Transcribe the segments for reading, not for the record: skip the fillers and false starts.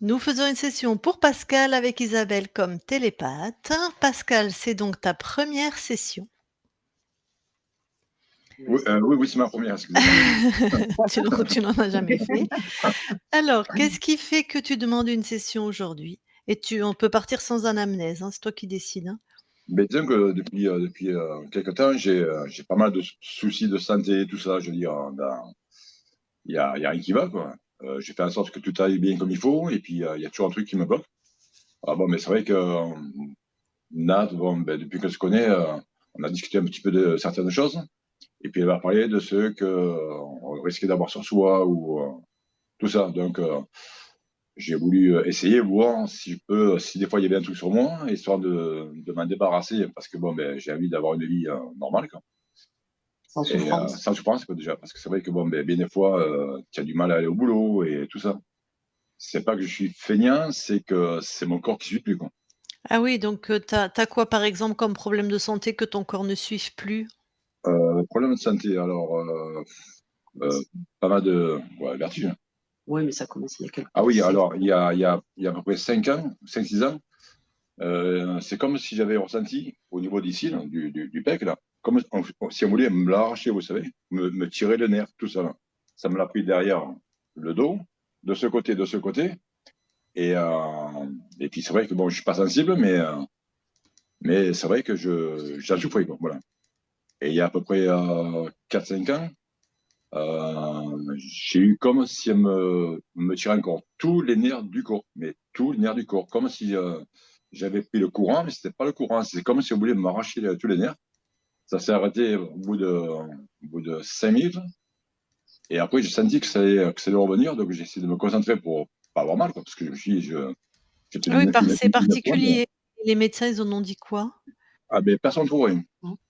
Nous faisons une session pour Pascal avec Isabelle comme télépathe. Pascal, c'est donc ta première session. Oui, c'est ma première, excusez-moi. Tu n'en as jamais fait. Alors, qu'est-ce qui fait que tu demandes une session aujourd'hui? Et on peut partir sans anamnèse, hein, c'est toi qui décides, hein. Mais disons que depuis quelque temps, j'ai pas mal de soucis de santé, tout ça. Je veux dire, il y a rien qui va, quoi. J'ai fait en sorte que tout aille bien comme il faut, et puis il y a toujours un truc qui me bloque. Ah bon, mais c'est vrai que Nat, bon, depuis qu'elle se connaît, on a discuté un petit peu de certaines choses, et puis elle va parler de ceux qu'on risquait d'avoir sur soi, ou tout ça. Donc, j'ai voulu essayer, voir si je peux, si des fois il y avait un truc sur moi, histoire de m'en débarrasser, parce que bon, j'ai envie d'avoir une vie normale, quoi. Sans Et souffrance. sans souffrance, quoi, déjà, parce que c'est vrai que bon, bien des fois, tu as du mal à aller au boulot et tout ça. C'est pas que je suis feignant, c'est que c'est mon corps qui suit plus, quoi. Ah oui, donc tu as quoi par exemple comme problème de santé que ton corps ne suive plus? Problème de santé, alors, pas mal de vertige. Oui, mais ça commence il y a quelques Ah oui, années. alors, il y a à peu près 5 ans, 5-6 ans, c'est comme si j'avais ressenti au niveau d'ici, là, du pec, là, comme si on voulait me l'arracher, vous savez, me tirer le nerf, tout ça, là. Ça me l'a pris derrière le dos, de ce côté. Et, et puis c'est vrai que bon, je suis pas sensible, mais c'est vrai que j'en souffrais, quoi, voilà. Et il y a à peu près 4-5 ans, j'ai eu comme si me tirait encore tous les nerfs du corps, mais tous les nerfs du corps, comme si j'avais pris le courant, mais c'était pas le courant, c'est comme si on voulait m'arracher tous les nerfs. Ça s'est arrêté au bout de 5 minutes, et après j'ai senti que ça allait revenir, donc j'ai essayé de me concentrer pour pas avoir mal, quoi, parce que je me suis dit, j'ai Ah tenu oui, c'est une pointe. particulier. Les médecins, ils en ont dit quoi? Ah ben personne ne trouve rien.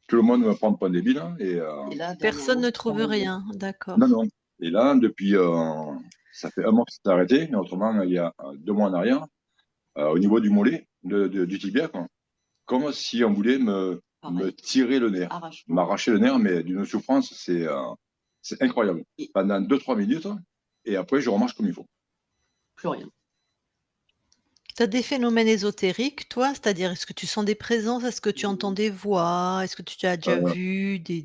Tout le monde me prend pour un débile, hein, Et là, Personne ne dernièrement, trouve rien, non, d'accord. non. Et là, depuis, ça fait un mois que c'est arrêté, mais autrement, il y a 2 mois en arrière, au niveau du mollet, du tibia, quoi, comme si on voulait me tirer le nerf, m'arracher le nerf, mais d'une souffrance, c'est incroyable. Pendant 2-3 minutes, et après, je remarche comme il faut. plus rien. Tu as des phénomènes ésotériques, toi? C'est-à-dire, est-ce que tu sens des présences? Est-ce que tu entends des voix? Est-ce que tu as déjà Euh, vu des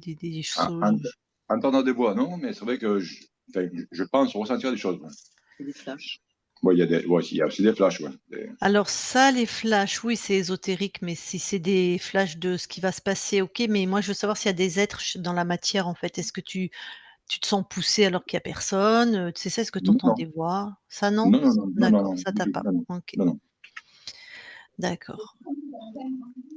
en, choses? entendant des voix, non, mais c'est vrai que enfin, je pense ressentir des choses. C'est des flashs. Ouais, il y a aussi des flashs, ouais. Alors ça, les flashs, oui, c'est ésotérique, mais si c'est des flashs de ce qui va se passer, OK, mais moi, je veux savoir s'il y a des êtres dans la matière, en fait. Est-ce que tu te sens poussé alors qu'il y a personne? C'est ça? Est-ce que tu entends Non, des voix? Ça, non? non, non, non, non, non, D'accord, non, ça du tu tout, pas. non, non, OK, non, non. d'accord.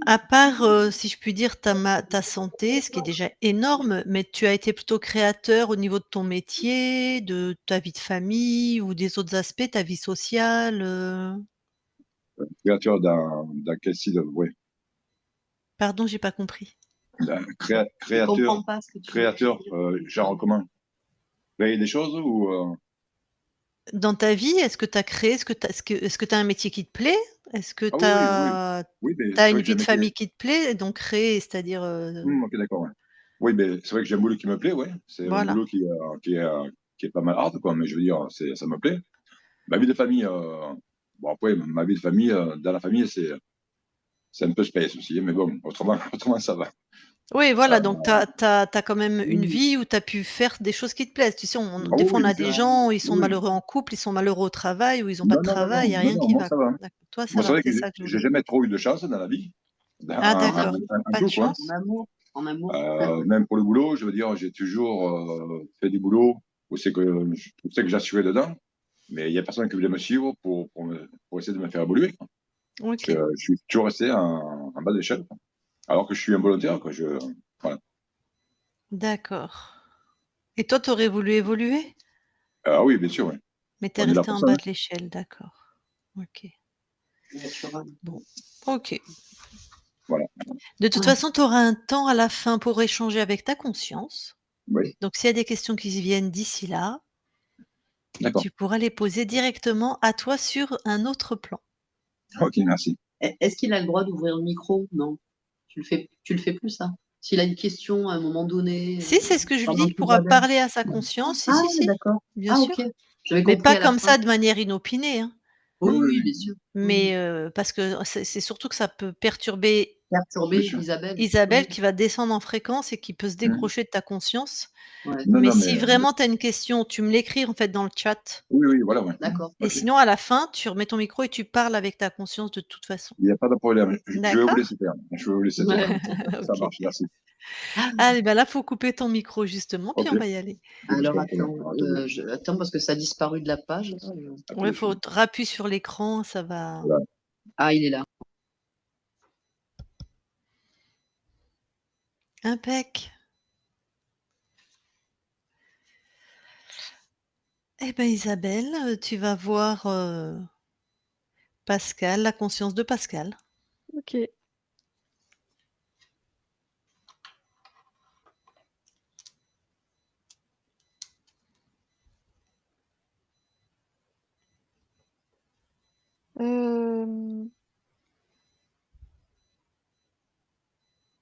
À part, si je puis dire, ta santé, ce qui est déjà énorme, mais tu as été plutôt créateur au niveau de ton métier, de ta vie de famille ou des autres aspects, ta vie sociale, Créature dans quel style, ouais. Pardon, j'ai pas compris. Je comprends pas ce que tu veux Créateur, dire. genre comment? Créer des choses ou Dans ta vie, est-ce que tu as créé? Est-ce que tu as un métier qui te plaît? Est-ce que Ah tu oui, oui, oui. as Oui, mais c'est une vrai que j'ai vie un de métier. famille qui te plaît? Donc créer, c'est-à-dire, OK, d'accord, ouais. Oui, mais c'est vrai que j'ai un boulot qui me plaît, ouais. C'est un voilà. boulot qui est pas mal hard, quoi, mais je veux dire, ça me plaît. Ma vie de famille, bon après, ma vie de famille, dans la famille, c'est un peu space aussi, mais bon, autrement, autrement ça va. Oui, voilà, donc tu Euh, as quand même une oui, vie où tu as pu faire des choses qui te plaisent. Tu sais, ah des oui, fois, oui, on a mais des gens, ils sont oui, oui. malheureux en couple, ils sont malheureux au travail ou ils ont pas de Non, non, non, travail, non, il y a non, rien non, qui moi va, ça quoi. va. D'accord. Toi, ça Moi, c'est va, vrai que c'est ça que je j'ai voulais. jamais trop eu de chance dans la vie, Ah d'accord, en pas de tout, quoi. En chance? amour, en amour. Même pour le boulot, je veux dire, j'ai toujours fait du boulot où c'est que je sais que j'assurais dedans, mais il y a personne qui voulait me suivre pour essayer de me faire évoluer, quoi. OK, Je suis toujours resté en bas de l'échelle, quoi. Alors que je suis involontaire, quoi. Voilà. d'accord. Et toi, tu aurais voulu évoluer? Ah oui, bien sûr, oui. Mais tu es On est là resté pour en ça, bas hein. de l'échelle, d'accord. OK, Naturel. bon, OK. Voilà. De toute façon, tu auras un temps à la fin pour échanger avec ta conscience. Oui, Donc s'il y a des questions qui viennent d'ici là, d'accord. tu pourras les poser directement à toi sur un autre plan. Ok, merci. Est-ce qu'il a le droit d'ouvrir le micro? Non. Tu le fais plus ça? S'il a une question à un moment donné, Si, c'est ce que je lui dis, pendant il que pourra Isabelle parler à sa conscience. Si, ah si, si, d'accord. bien Ah OK. sûr. J'avais Mais compris pas à la comme fin. ça de manière inopinée, hein. Oui, Oui, oui, oui, oui. bien sûr. Mais parce que c'est surtout que ça peut perturber Perturber Bien sûr. Isabelle. Isabelle qui va descendre en fréquence et qui peut se Mmh. décrocher de ta conscience. Ouais, Non, Mais non, mais si vraiment tu as une question, tu me l'écris en fait dans le chat oui, oui, voilà, ouais. d'accord. et OK. sinon à la fin, tu remets ton micro et tu parles avec ta conscience de toute façon. Il y a pas de problème. Je vais vous D'accord? laisser faire. Je vais vous laisser faire. Ça OK. marche, merci. Allez, bah, là, faut couper ton micro justement, puis OK. on va y aller. Coupe Alors ça, très bien. attends, Attendez. attends parce que ça a disparu de la page là, Ouais, Attendez, je faut rappuie sur l'écran, ça va voilà. Ah, il est là. impec. Eh ben, Isabelle, tu vas voir, Pascal, la conscience de Pascal. OK.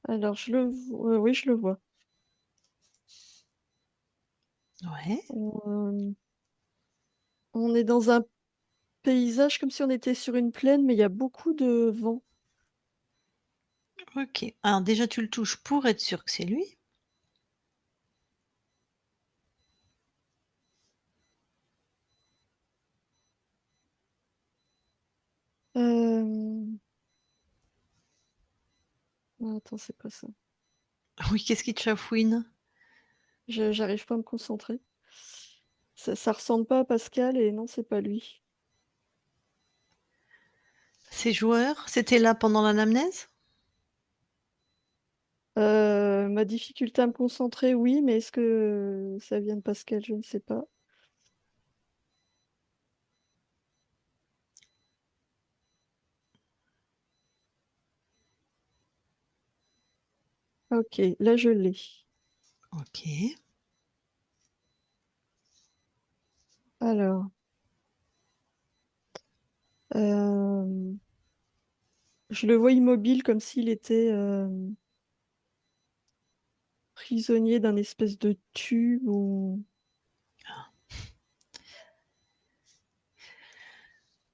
Alors oui, je le vois. Ouais, On est dans un paysage comme si on était sur une plaine, mais il y a beaucoup de vent. OK. Alors déjà, tu le touches pour être sûr que c'est lui. Hem, attends, c'est pas ça. Oui, qu'est-ce qui te chafouine? J'arrive pas à me concentrer. Ça ressemble pas à Pascal et non, c'est pas lui. Ces joueurs, c'était là pendant l'anamnèse? Ma difficulté à me concentrer, oui, mais est-ce que ça vient de Pascal? Je ne sais pas. OK, là je l'ai. OK. Alors, hem, je le vois immobile comme s'il était, prisonnier d'un espèce de tube ou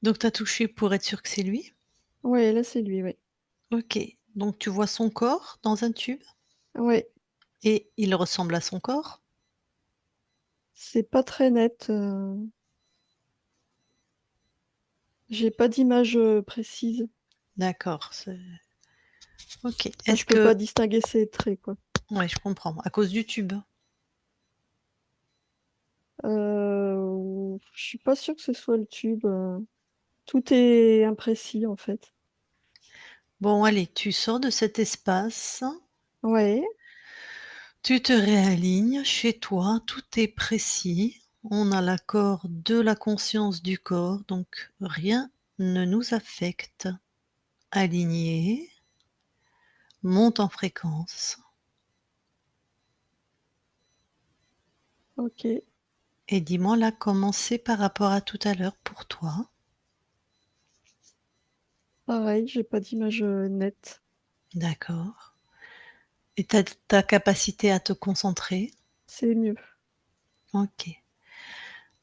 Donc tu as touché pour être sûr que c'est lui? ouais, là c'est lui, ouais. OK. Donc tu vois son corps dans un tube Ouais, et il ressemble à son corps? c'est pas très net, j'ai pas d'image, précise. D'accord, c'est OK. Enfin, Est-ce je peux que pas distinguer ses traits, quoi. ouais, je comprends, à cause du tube? Je suis pas sûre que ce soit le tube, tout est imprécis, en fait. Bon allez, tu sors de cet espace, Ouais, tu te réalignes chez toi, tout est précis. On a l'accord de la conscience du corps, donc rien ne nous affecte. Aligné, monte en fréquence OK. et dis-moi là comment c'est par rapport à tout à l'heure pour toi? Pareil, j'ai pas d'image, nette. D'accord et ta capacité à te concentrer? C'est mieux. OK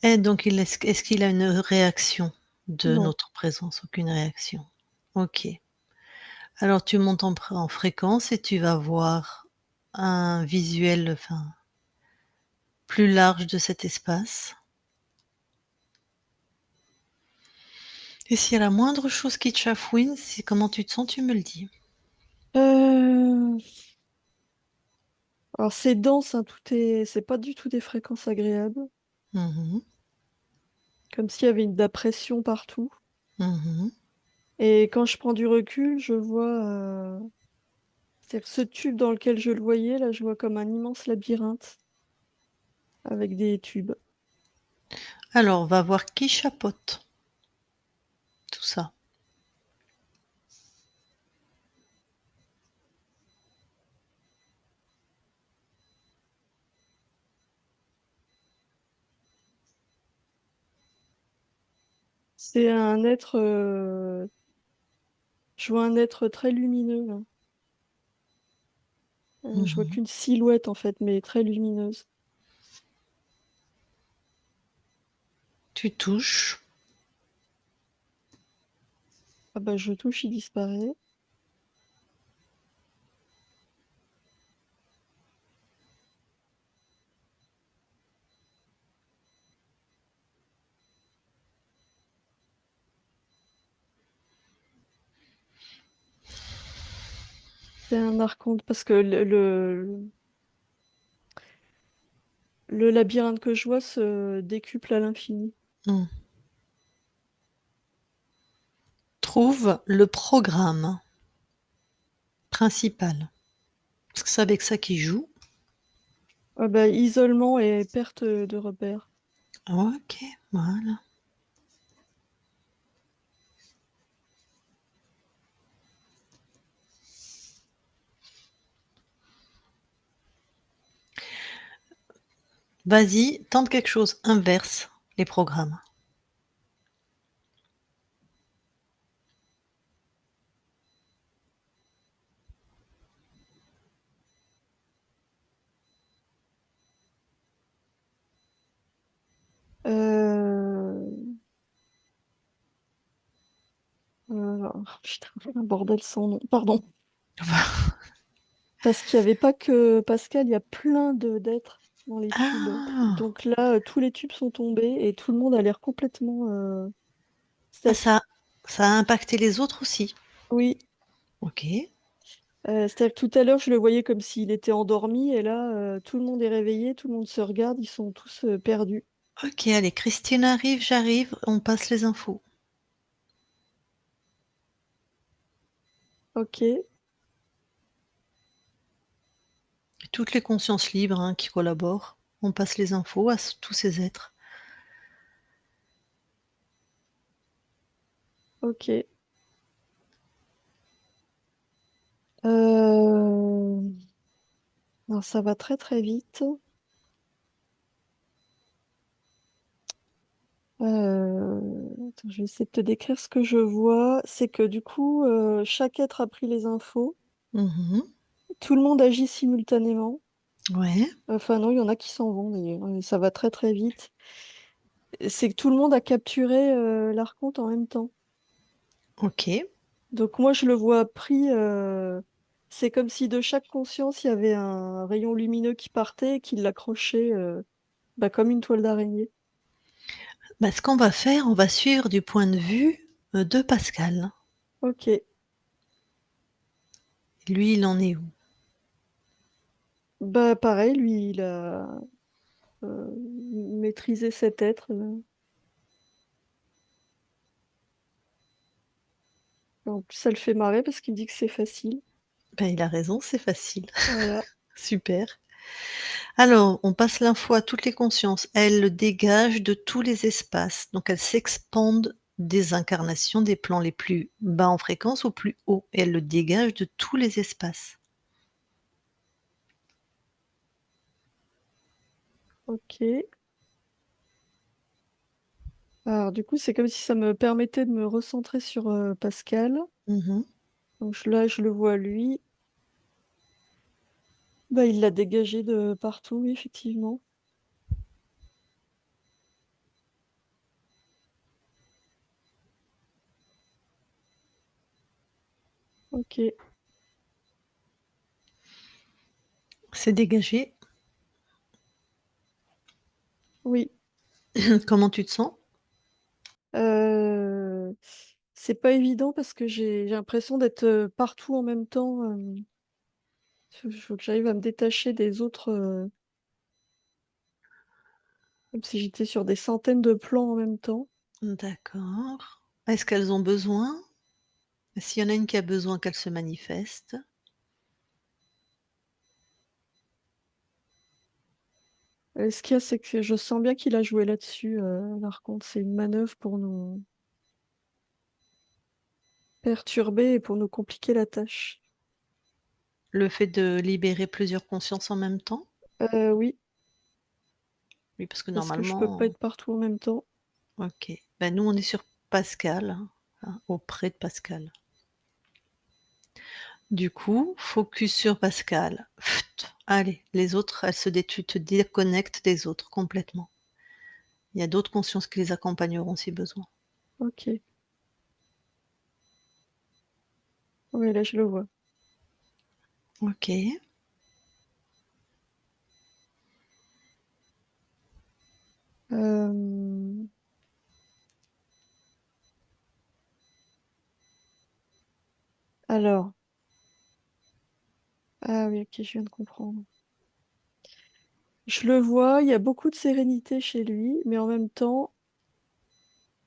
et donc est-ce qu'il a une réaction de Non. notre présence? Aucune réaction. OK. Alors tu montes en fréquence et tu vas voir un visuel, enfin, plus large de cet espace. Et s'il y a la moindre chose qui te chafouine, si comment tu te sens, tu me le dis. Heu, alors c'est dense, hein, c'est pas du tout des fréquences agréables, Mmh. comme s'il y avait de la pression partout Mmh. et quand je prends du recul, je vois, c'est-à-dire que ce tube dans lequel je le voyais, là, je vois comme un immense labyrinthe avec des tubes. Alors, on va voir qui chapeaute tout ça. C'est un être, je vois un être très lumineux, là. Je vois Mmh. qu'une silhouette, en fait, mais très lumineuse. Tu touches, Ah bah, je touche, il disparaît. C'est un archonte parce que le labyrinthe que je vois se décuple à l'infini. Mmh. Trouve le programme principal. Parce que c'est avec ça qu'il joue. Ah bah, isolement et perte de repères. OK, voilà. Vas-y, tente quelque chose, inverse les programmes. Euh... Putain, un bordel sans nom. Pardon. Parce qu'il n'y avait pas que Pascal, il y a plein d'êtres dans les tubes. Ah! Donc là, tous les tubes sont tombés et tout le monde a l'air complètement. Ah C'est-à-dire ça a impacté les autres aussi? Oui, OK. c'est-à-dire que tout à l'heure, je le voyais comme s'il était endormi et là, tout le monde est réveillé, tout le monde se regarde, ils sont tous perdus. OK, allez, Christine arrive, j'arrive, on passe les infos. Ok. Toutes les consciences libres, hein, qui collaborent, on passe les infos à tous ces êtres. Ok. Euh, alors, ça va très très vite. Attends, je vais essayer de te décrire ce que je vois. C'est que du coup, chaque être a pris les infos. Mmh. Tout le monde agit simultanément. Ouais, Enfin non, il y en a qui s'en vont d'ailleurs. Ça va très très vite. C'est que tout le monde a capturé l'archonte en même temps. OK. Donc moi, je le vois pris. C'est comme si de chaque conscience, il y avait un rayon lumineux qui partait et qui l'accrochait bah, comme une toile d'araignée. Bah, ce qu'on va faire, on va suivre du point de vue, de Pascal. Ok. Lui, il en est où? Bah pareil, lui, il a maîtrisé cet être. En plus, ça le fait marrer parce qu'il dit que c'est facile. Ben, il a raison, c'est facile. Voilà. Super. Alors, on passe l'info à toutes les consciences. Elles le dégagent de tous les espaces, donc elles s'expandent des incarnations des plans les plus bas en fréquence au plus haut et elles le dégagent de tous les espaces. Ok. Alors du coup, c'est comme si ça me permettait de me recentrer sur Pascal. Mmh. Donc là, je le vois lui. Bah, il l'a dégagé de partout, oui, effectivement. Ok. C'est dégagé. Oui. Comment tu te sens? Euh, C'est pas évident parce que j'ai l'impression d'être partout en même temps. Il faut que j'arrive à me détacher des autres, comme si j'étais sur des centaines de plans en même temps. D'accord. Est-ce qu'elles ont besoin? S'il y en a une qui a besoin, qu'elle se manifeste. Ce qu'il y a, c'est que je sens bien qu'il a joué là-dessus. Par contre, c'est une manœuvre pour nous perturber et pour nous compliquer la tâche. Le fait de libérer plusieurs consciences en même temps? Oui, Oui, parce que parce que je peux pas normalement être partout en même temps. OK. Ben, nous, on est sur Pascal, auprès de Pascal. Du coup, focus sur Pascal. Pft, allez, les autres, elles se dé tu te déconnectes des autres complètement. Il y a d'autres consciences qui les accompagneront si besoin. Ok. Oui, là, je le vois. OK. Hem, alors, ah oui, OK, je viens de comprendre. Je le vois, il y a beaucoup de sérénité chez lui, mais en même temps,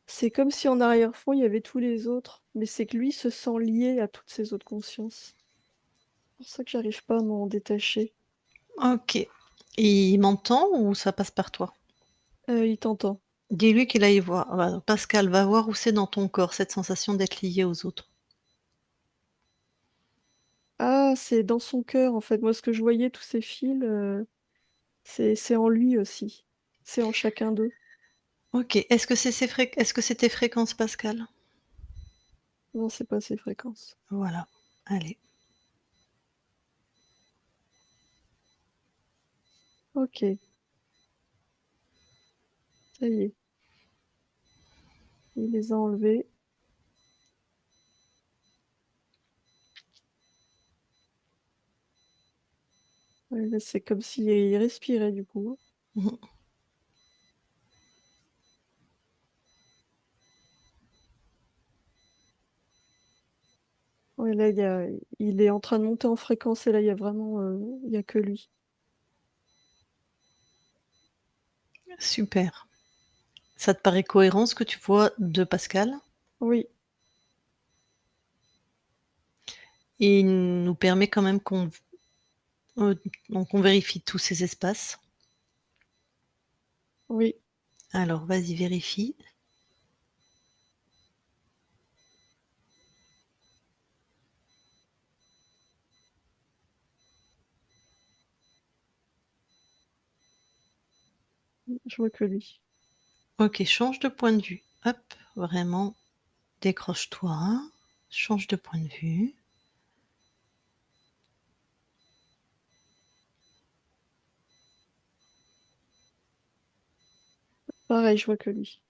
c'est comme si en arrière-fond, il y avait tous les autres, mais c'est que lui se sent lié à toutes ces autres consciences. C'est pour ça que j'arrive pas à m'en détacher. OK. Il m'entend ou ça passe par toi? Il t'entend. Dis-lui qu'il aille voir. Pascal, va voir où c'est dans ton corps, cette sensation d'être lié aux autres. Ah, c'est dans son cœur, en fait. Moi, ce que je voyais, tous ces fils, c'est en lui aussi. C'est en chacun d'eux. OK. Est-ce que c'est tes fréquences, Pascal? Non, c'est pas ces fréquences. Voilà. Allez. OK, ça y est, il les a enlevés. Ouais, là, c'est comme s'il respirait, du coup. Mmh. Ouais, là, il est en train de monter en fréquence et là, il y a vraiment, il y a que lui. Super. Ça te paraît cohérent ce que tu vois de Pascal? Oui, Et il nous permet quand même donc on vérifie tous ces espaces. oui, Alors vas-y, vérifie. je vois que lui. OK, change de point de vue. Hop, vraiment, décroche-toi, change de point de vue. Pareil, je vois que lui.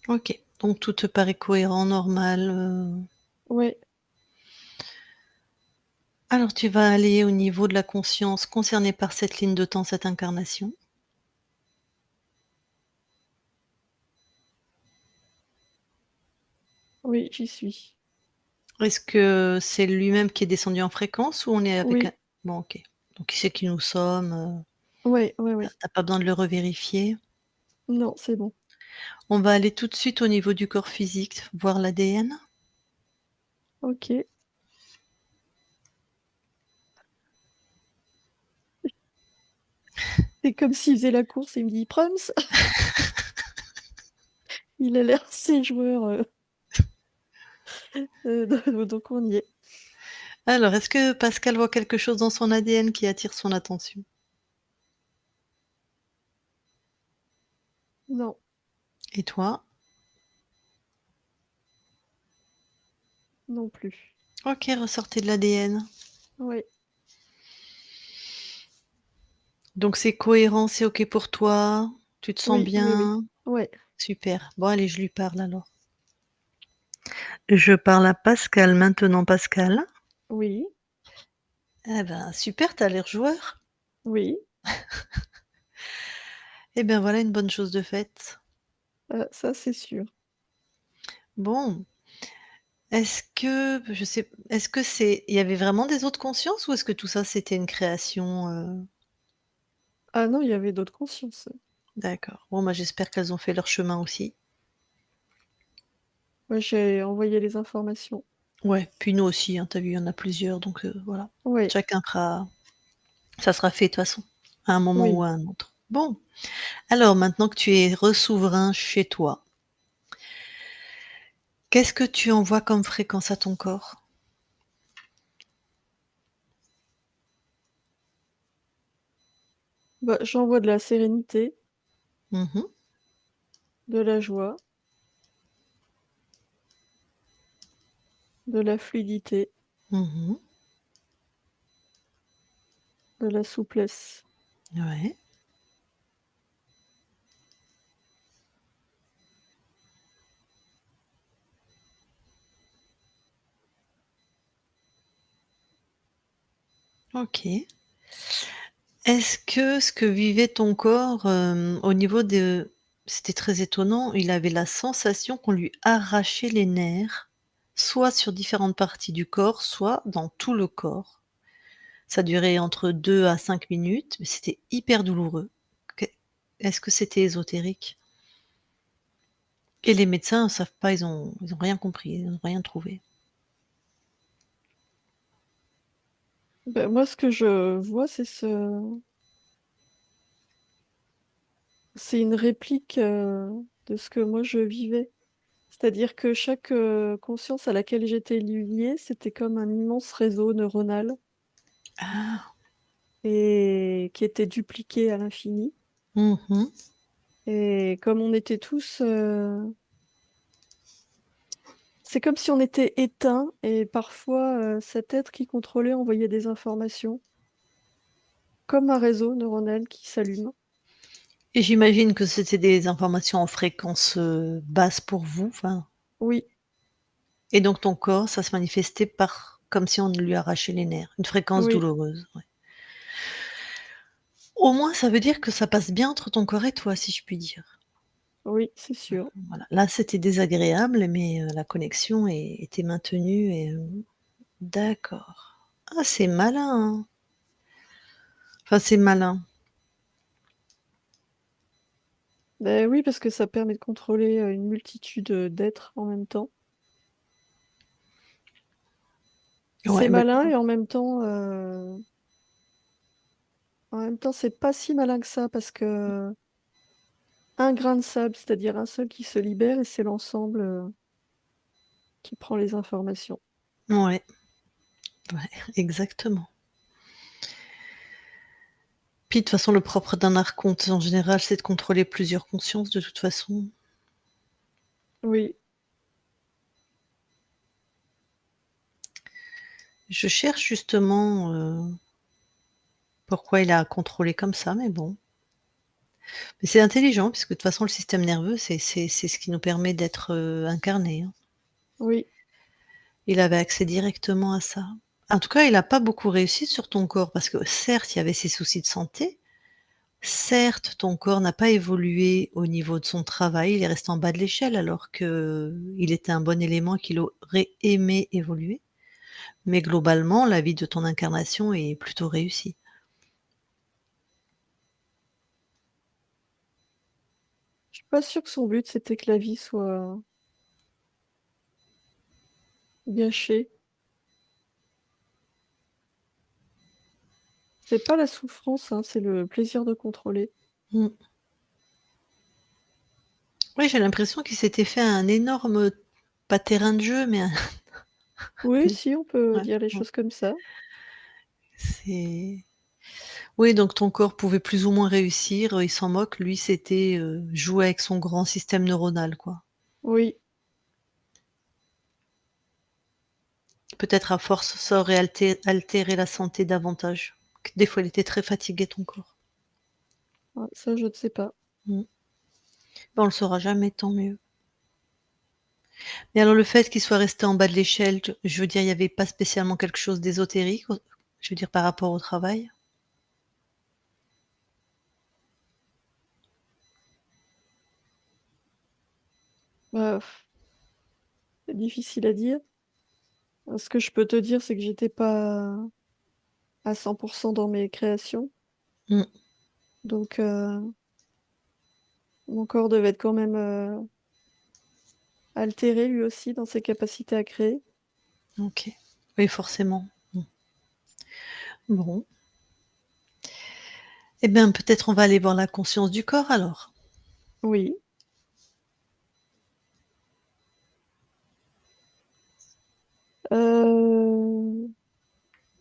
OK, donc tout te paraît cohérent, normal, Ouais, Alors tu vas aller au niveau de la conscience concernée par cette ligne de temps, cette incarnation. oui, j'y suis. Est-ce que c'est lui-même qui est descendu en fréquence ou on est avec un Oui, bon, OK. Donc il sait qui nous sommes, ouais, ouais, ouais. tu pas besoin de le revérifier. Non, c'est bon. On va aller tout de suite au niveau du corps physique, voir l'ADN. OK. C'est comme s'il faisait la course et il me dit: «Prums!» Il a l'air assez joueur, donc on y est. Alors, est-ce que Pascal voit quelque chose dans son ADN qui attire son attention? Non, Et toi? non plus. OK, ressortez de l'ADN. Ouais, Donc c'est cohérent, c'est OK pour toi? Tu te sens oui, oui, oui. bien? Ouais, Super. Bon allez, je lui parle alors. Je parle à Pascal maintenant, Pascal. oui, Eh ben, super, tu as l'air joueur. oui, Eh bien, voilà une bonne chose de faite. ça, c'est sûr. Bon, est-ce que il y avait vraiment des autres consciences ou est-ce que tout ça, c'était une création, Ah non, il y avait d'autres consciences. D'accord. Bon, bah, j'espère qu'elles ont fait leur chemin aussi. Ouais, j'ai envoyé les informations. Ouais, puis nous aussi, hein, tu vu, il y en a plusieurs donc voilà. Ouais, Chacun fera ça sera fait de toute façon, à un moment ou oui. à un autre. Bon, alors maintenant que tu es re-souverain chez toi, qu'est-ce que tu envoies comme fréquence à ton corps? Bah, j'envoie de la sérénité, Mmh mh. de la joie, de la fluidité, Mmh. de la souplesse. Ouais. OK. Est-ce que ce que vivait ton corps, au niveau de c'était très étonnant, il avait la sensation qu'on lui arrachait les nerfs, soit sur différentes parties du corps, soit dans tout le corps. Ça durait entre 2 à 5 minutes, mais c'était hyper douloureux. Que Est-ce que c'était ésotérique? Et les médecins savent pas, ils ont rien compris, ils ont rien trouvé. Ben moi, ce que je vois, c'est une réplique, de ce que moi je vivais. C'est-à-dire que chaque, conscience à laquelle j'étais liée, c'était comme un immense réseau neuronal Ah! et qui était dupliqué à l'infini Mmh. et comme on était tous, c'est comme si on était éteints et parfois, cet être qui contrôlait envoyait des informations, comme un réseau neuronal qui s'allume. Et j'imagine que c'était des informations en fréquence, basse pour vous, enfin Oui, et donc ton corps, ça se manifestait par comme si on lui arrachait les nerfs, une fréquence oui, douloureuse, ouais. Au moins, ça veut dire que ça passe bien entre ton corps et toi, si je puis dire. oui, c'est sûr. Voilà. Là, c'était désagréable, mais la connexion était maintenue et d'accord. Ah, c'est malin, hein. Enfin, c'est malin. Beh, oui, parce que ça permet de contrôler, une multitude, d'êtres en même temps. C'est Ouais, bah, malin et en même temps, c'est pas si malin que ça parce que un grain de sable, c'est-à-dire un seul qui se libère et c'est l'ensemble, qui prend les informations. ouais, ouais, exactement. Puis, de toute façon, le propre d'un archonte, en général, c'est de contrôler plusieurs consciences, de toute façon. Oui, Je cherche justement, pourquoi il a contrôlé comme ça, mais bon. Mais c'est intelligent puisque de toute façon le système nerveux, c'est ce qui nous permet d'être, incarnés, hein. oui. Il avait accès directement à ça. En tout cas, il a pas beaucoup réussi sur ton corps parce que certes, il y avait ses soucis de santé, certes, ton corps n'a pas évolué au niveau de son travail, il est resté en bas de l'échelle alors qu'il était un bon élément et qu'il aurait aimé évoluer, mais globalement, la vie de ton incarnation est plutôt réussie. Je suis pas sûre que son but, c'était que la vie soit gâchée. C'est pas la souffrance, hein, c'est le plaisir de contrôler. Mmh. Oui, j'ai l'impression qu'il s'était fait un énorme, pas terrain de jeu, mais un Oui, si, on peut ouais, dire les ouais, choses comme ça. c'est oui, donc ton corps pouvait plus ou moins réussir, il s'en moque, lui, c'était, jouer avec son grand système neuronal, quoi. Oui, Peut-être à force, ça aurait altéré la santé davantage. Que des fois, il était très fatigué, ton corps. ouais, ça, je ne sais pas. Mmh. On le saura jamais, tant mieux. Mais alors le fait qu'il soit resté en bas de l'échelle, je veux dire, il y avait pas spécialement quelque chose d'ésotérique, je veux dire par rapport au travail? Bah, c'est difficile à dire. Ce que je peux te dire, c'est que j'étais pas à 100 dans mes créations, Mmh, donc mon corps devait être quand même, altéré lui aussi dans ses capacités à créer. OK. Oui, forcément. Mmh. Bon. Eh bien, peut-être on va aller voir la conscience du corps alors? Oui, heu,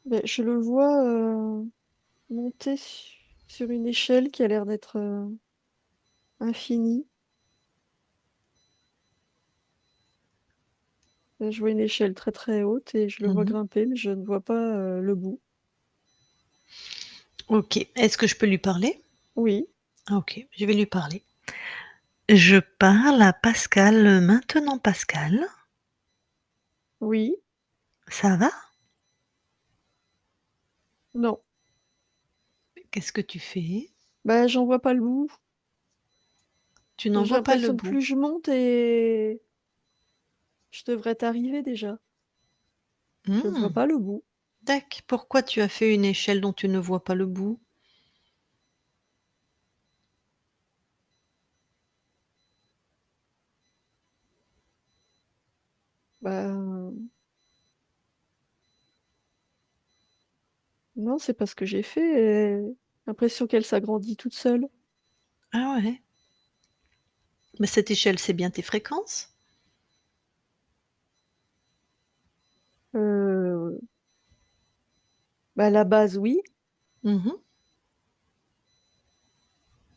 beh, je le vois, monter sur une échelle qui a l'air d'être, infinie. Je vois une échelle très, très haute et je le vois Mmh. grimper, mais je ne vois pas, le bout. OK. Est-ce que je peux lui parler? Oui, Ah OK, je vais lui parler. Je parle à Pascal, maintenant Pascal, oui, ça va? Non. Qu'est-ce que tu fais? Bah, j'en vois pas le bout. Tu n'en J'ai vois pas le l'impression que bout. plus je monte et je devrais t'arriver déjà. Je vois Mmh. pas le bout. Tac. Pourquoi tu as fait une échelle dont tu ne vois pas le bout? Bah, non, c'est pas ce que j'ai fait et l'impression qu'elle s'agrandit toute seule. Ah ouais. Mais cette échelle, c'est bien tes fréquences? Heu, bah, la base, oui. Mmh.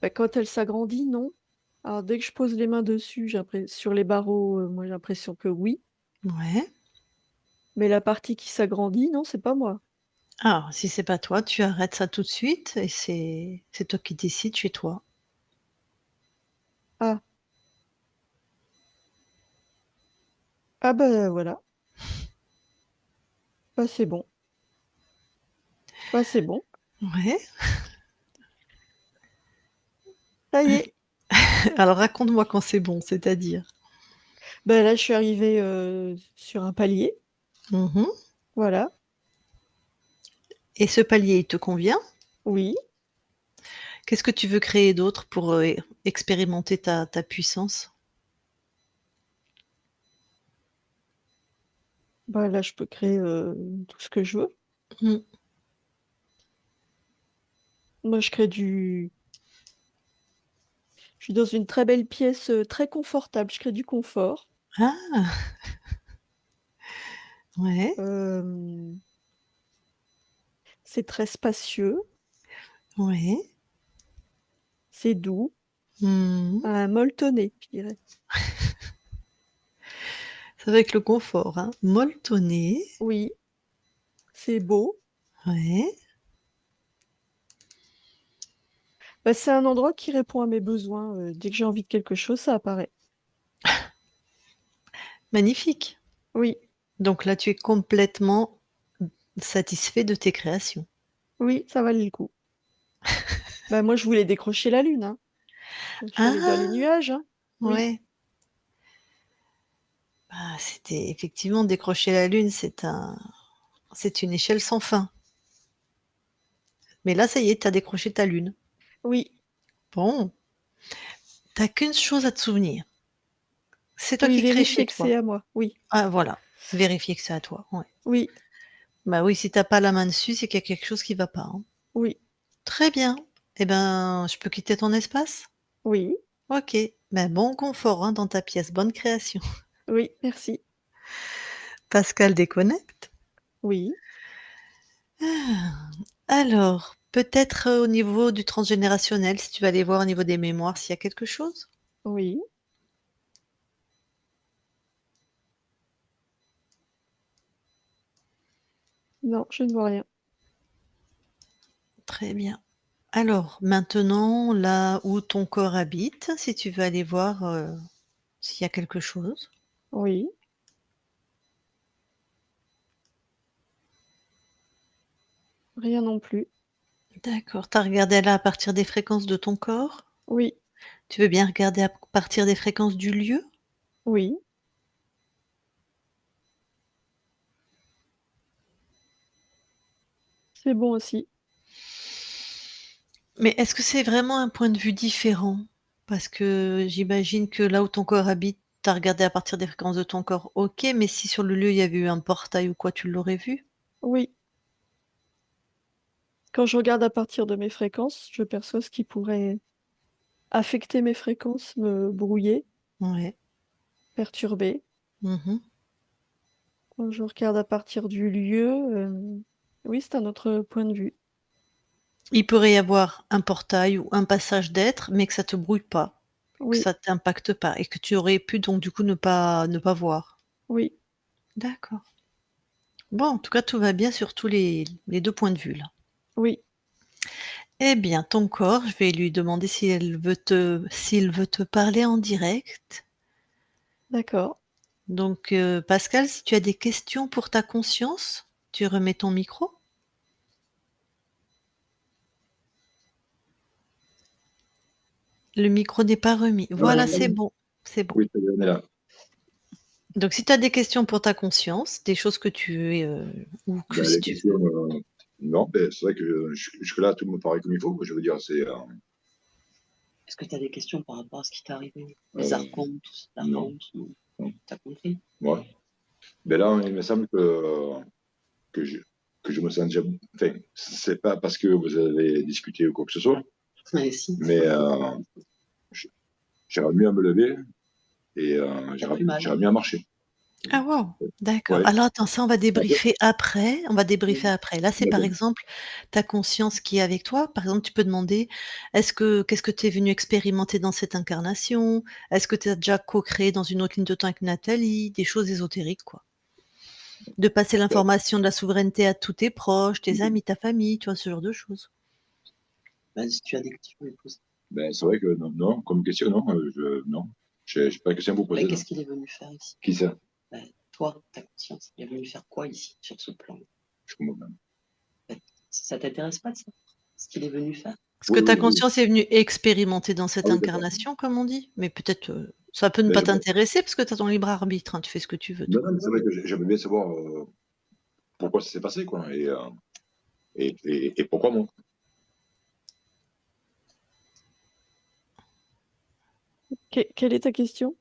Bah, quand elle s'agrandit, non. Alors dès que je pose les mains dessus, sur les barreaux, moi j'ai l'impression que oui, Ouais. mais la partie qui s'agrandit, non, c'est pas moi. Ah, si c'est pas toi, tu arrêtes ça tout de suite et c'est toi qui décides chez toi. Ah, ah bah, voilà. Bah, c'est bon. Bah, c'est bon. Ouais. Ça y est. Alors raconte-moi quand c'est bon, c'est-à-dire? Bah, là, je suis arrivée, sur un palier, Mmh. voilà. Et ce palier, il te convient? Oui. Qu'est-ce que tu veux créer d'autre pour, expérimenter ta puissance? Bah, là, je peux créer, tout ce que je veux. Mmh. Moi, je suis dans une très belle pièce, très confortable, je crée du confort. Ah! Ouais, Hem, c'est très spacieux, ouais. c'est doux, Mmh. molletonné, je dirais. Ça va avec le confort, hein. Molletonné, Oui, c'est beau. ouais, Bah, c'est un endroit qui répond à mes besoins, dès que j'ai envie de quelque chose, ça apparaît. magnifique. Oui, Donc là, tu es complètement satisfait de tes créations? oui, ça valait le coup. Bah, moi, je voulais décrocher la lune, hein, donc il fallait voir les Ah! nuages, hein. Oui, Ouais. Bah, c'était effectivement décrocher la lune, c'est une échelle sans fin. Mais là, ça y est, tu as décroché ta lune. oui, Bon, tu as qu'une chose à te souvenir, c'est toi oui, qui crée chez vérifier que toi. c'est à moi. Oui, Ah voilà, vérifier que c'est à toi, ouais. oui, Bah oui, si tu as pas la main dessus, c'est qu'il y a quelque chose qui va pas, hein. oui, Très bien. Eh ben, je peux quitter ton espace? oui, OK. Ben, bon confort, hein, dans ta pièce. Bonne création. oui, merci. Pascal déconnecte. Oui, Ah, alors, peut-être, au niveau du transgénérationnel, si tu vas aller voir au niveau des mémoires s'il y a quelque chose? oui. Non, je ne vois rien. Très bien. Alors, maintenant, là où ton corps habite, si tu veux aller voir, s'il y a quelque chose? Oui, rien non plus. D'accord. Tu as regardé là à partir des fréquences de ton corps? Oui, Tu veux bien regarder à partir des fréquences du lieu? oui, c'est bon aussi. Mais est-ce que c'est vraiment un point de vue différent? Parce que j'imagine que là où ton corps habite, tu as regardé à partir des fréquences de ton corps, OK, mais si sur le lieu il y avait eu un portail ou quoi, tu l'aurais vu? Oui, quand je regarde à partir de mes fréquences, je perçois ce qui pourrait affecter mes fréquences, me brouiller, Ouais. perturber. Mmh. Quand je regarde à partir du lieu, oui, c'est un autre point de vue. Il pourrait y avoir un portail ou un passage d'être, mais que ça te brouille pas, que Oui, ça t'impacte pas et que tu aurais pu donc du coup ne pas voir. oui, D'accord. Bon, en tout cas, tout va bien sur tous les 2 points de vue là. oui, Eh bien, ton corps, je vais lui demander s'il veut te parler en direct. d'accord. Donc, Pascal, si tu as des questions pour ta conscience, tu remets ton micro. Le micro n'est pas remis. Voilà, c'est bon, c'est bon. Oui, ça y est, on est là. Donc si tu as des questions pour ta conscience, des choses que tu es, ou que si Les tu questions, veux non, c'est vrai que jusque-là, tout me paraît comme il faut. Je veux dire, c'est... Est-ce que tu as des questions par rapport à ce qui t'est arrivé? Les archontes, non. T'as compris? Ouais. Mais là, il me semble que je me sens déjà... Enfin, c'est pas parce que vous avez discuté ou quoi que ce soit, Si. mais j'aimerais mieux à me lever et j'aimerais mieux à marcher. Ah wow, d'accord. Ouais. Alors attends, ça on va débriefer après, Là, c'est par D'accord. exemple ta conscience qui est avec toi. Par exemple, tu peux demander: qu'est-ce que tu es venu expérimenter dans cette incarnation? Est-ce que tu as déjà co-créé dans une autre ligne de temps avec Nathalie? Des choses ésotériques, quoi. De passer l'information de la souveraineté à tous tes proches, tes amis, ta famille, tu vois? Ce genre de choses. Si tu as des questions, pose. C'est vrai que non, comme question, non. Non. J'ai pas de question à vous poser. Qu'est-ce qu'il est venu faire ici? Qui ça? Toi, ta conscience, il est venu faire quoi ici, sur ce plan? Je comprends pas. Ça t'intéresse pas de ça? Ce qu'il est venu faire? Est-ce que ta conscience est venue expérimenter dans cette incarnation, comme on dit? Mais peut-être, ça peut ne pas t'intéresser parce que tu as ton libre arbitre, hein, tu fais ce que tu veux, toi. Non, mais c'est vrai que j'aimerais bien savoir pourquoi ça s'est passé, quoi. Et pourquoi moi? Quelle est ta question?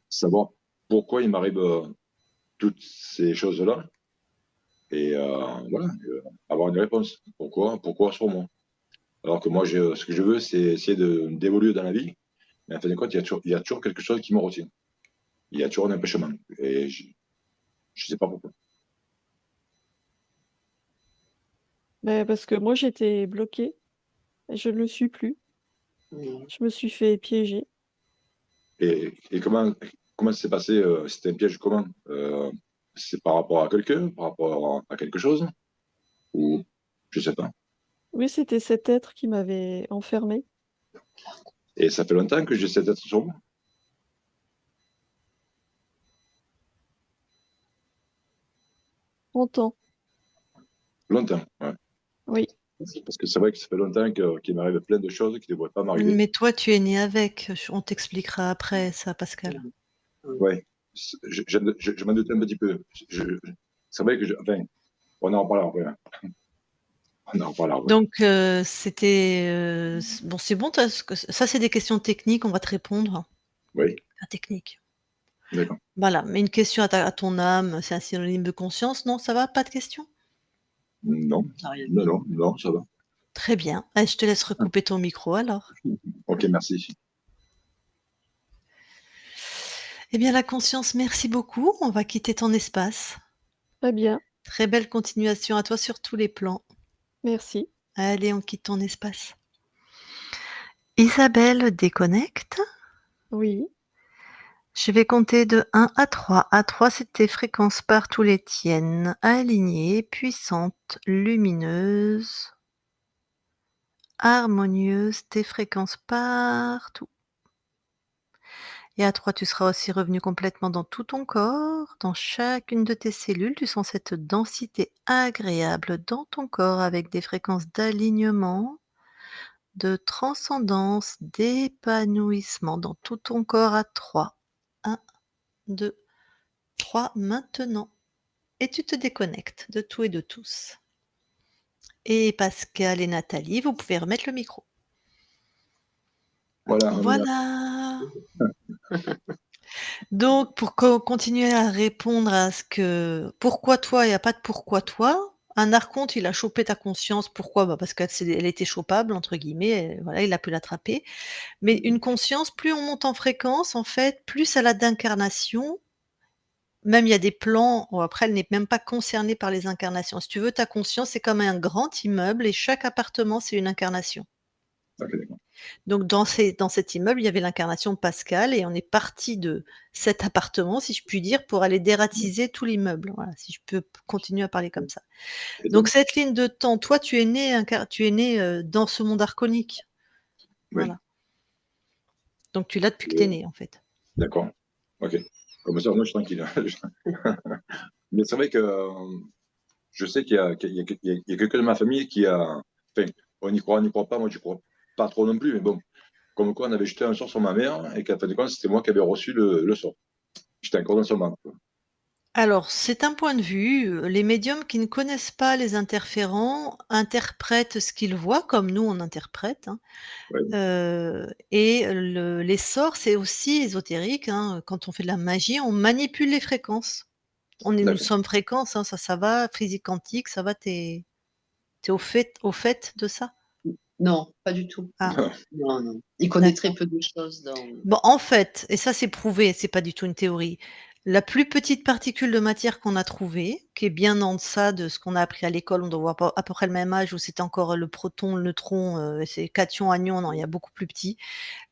Savoir pourquoi il m'arrive toutes ces choses-là. Et voilà, avoir une réponse. Pourquoi sur moi? Alors que moi, ce que je veux, c'est essayer d'évoluer dans la vie. Mais en fin de compte, il y a toujours quelque chose qui me retient. Il y a toujours un empêchement. Et je ne sais pas pourquoi. Parce que moi, j'étais bloquée et je ne le suis plus. Je me suis fait piéger. Et comment ça s'est passé? C'était un piège comment? C'est par rapport à quelqu'un, par rapport à quelque chose? Ou je sais pas. Oui, c'était cet être qui m'avait enfermée. Et ça fait longtemps que j'essaie d'être sur moi. Longtemps. Longtemps, ouais. Oui. Parce que c'est vrai que ça fait longtemps qu'il m'arrive plein de choses qui ne devraient pas m'arriver. Mais toi, tu es né avec, on t'expliquera après ça, Pascal. Ouais, je m'en doutais un petit peu. C'est vrai que enfin, on en reparlera après. Hein. On en reparlera après. Donc c'était, bon, c'est bon, ça, c'est des questions techniques, on va te répondre. Oui, La technique. d'accord. Voilà, mais une question à ton âme, c'est un synonyme de conscience, non, ça va? Pas de questions? Non, non, ça va. Très bien. Je te laisse recouper ton micro alors. Ok, merci. Eh bien, la conscience, merci beaucoup. On va quitter ton espace. Très bien. Très belle continuation à toi sur tous les plans. Merci. Allez, on quitte ton espace. Isabelle déconnecte. Oui. Je vais compter de 1 à 3. À 3, c'est tes fréquences partout les tiennes. Alignées, puissantes, lumineuses, harmonieuses, tes fréquences partout. Et à 3, tu seras aussi revenu complètement dans tout ton corps, dans chacune de tes cellules. Tu sens cette densité agréable dans ton corps avec des fréquences d'alignement, de transcendance, d'épanouissement dans tout ton corps à 3. 1, 2, 3 maintenant. Et tu te déconnectes de tout et de tous. Et Pascal et Nathalie, vous pouvez remettre le micro. Voilà. Voilà. Donc, pour continuer à répondre à ce que pourquoi toi, il n'y a pas de pourquoi toi. Un archonte, il a chopé ta conscience. Pourquoi? Bah, parce elle était chopable, entre guillemets, voilà, il a pu l'attraper. Mais une conscience, plus on monte en fréquence, en fait, plus elle a d'incarnations. Même il y a des plans où après, elle n'est même pas concernée par les incarnations. Si tu veux, ta conscience, c'est comme un grand immeuble et chaque appartement, c'est une incarnation. Ok, d'accord. Donc dans cet immeuble, il y avait l'incarnation Pascal et on est parti de cet appartement, si je puis dire, pour aller dératiser tout l'immeuble. Voilà, si je peux continuer à parler comme ça. Et Donc cette ligne de temps, toi, tu es né, dans ce monde archonique. oui, Voilà. Donc tu l'as depuis que tu es né, en fait. d'accord. Ok. Comme ça, moi, je suis tranquille. Mais c'est vrai que je sais qu'il y a quelqu'un de ma famille qui a. Enfin, on y croit pas. Moi, je crois pas trop non plus. Mais bon, comme quoi on avait jeté un sort sur ma mère et qu'à fin de compte, c'était moi qui avais reçu le sort. J'étais encore dans son manque, quoi. Alors, c'est un point de vue, les médiums qui ne connaissent pas les interférents interprètent ce qu'ils voient comme nous on interprète, hein, Ouais, et les sorts, c'est aussi ésotérique, hein, quand on fait de la magie, on manipule les fréquences. Nous d'accord. sommes fréquences, hein, ça va, physique quantique, ça va, tu es au fait de ça? Non, pas du tout. Ah, Non, non. Il connaît très d'accord. peu de choses dans Bon, en fait, et ça c'est prouvé, c'est pas du tout une théorie, la plus petite particule de matière qu'on a trouvée, qui est bien en deçà de ce qu'on a appris à l'école, on doit avoir à peu près le même âge où c'était encore le proton, le neutron, c'est cation, anion, non, il y a beaucoup plus petit.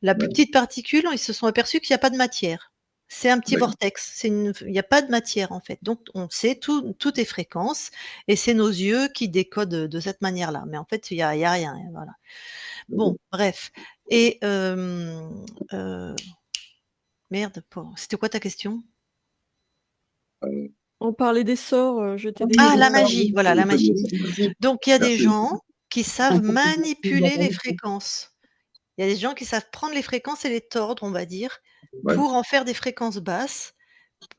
La plus Ouais, petite particule, ils se sont aperçus qu'il y a pas de matière. C'est un petit d'accord. vortex, il y a pas de matière en fait. Donc on sait tout est fréquence et c'est nos yeux qui décodent, de cette manière-là. Mais en fait, il y a rien, voilà. D'accord. Bon, bref et merde, c'était quoi ta question? Euh, On parlait des sorts, jeter des oui, Ah, les la sorts, sorts. magie, oui, voilà, la c'est bien, magie. c'est bien. visibles. Donc il y a des Merci. gens qui savent manipuler les fréquences. Il y a des gens qui savent prendre les fréquences et les tordre, on va dire, Ouais, pour en faire des fréquences basses